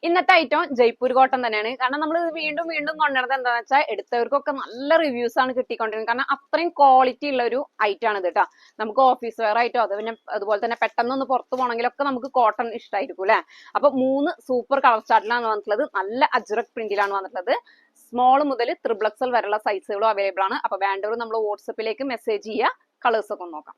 ഇന്നത്തെ item Jaipur cotton തന്നെയാണ്. കാരണം നമ്മൾ വീണ്ടും വീണ്ടും കൊണ്ടുവരുന്നത് എന്താണെന്ന് വെച്ചാൽ എടുത്തവർക്കൊക്കെ നല്ല റിവ്യൂസ് ആണ് കിട്ടിക്കൊണ്ടിരുന്നത്. കാരണം അത്രയും ക്വാളിറ്റി ഉള്ള ഒരു ഐറ്റം ആണ് ഇത് കേട്ടോ. നമുക്ക് ഓഫീസ് വെയർ ആയിട്ടോ അതുപോലെ തന്നെ പെട്ടെന്നൊന്ന് പുറത്തു പോകണമെങ്കിലൊക്കെ നമുക്ക് കോട്ടൺ ഇഷ്ടമായിരിക്കും അല്ലെ. അപ്പൊ 3 സൂപ്പർ കളർ ചാർട്ടിലാണ് വന്നിട്ടുള്ളത്. നല്ല അജ്രക് പ്രിന്റിലാണ് വന്നിട്ടുള്ളത്. സ്മോൾ മുതൽ XXL വരെയുള്ള സൈസുകളും അവൈലബിൾ ആണ്. അപ്പൊ വേണ്ടവർ നമ്മൾ വാട്സപ്പിലേക്ക് മെസ്സേജ് ചെയ്യുക. കളേഴ്സ് ഒക്കെ നോക്കാം.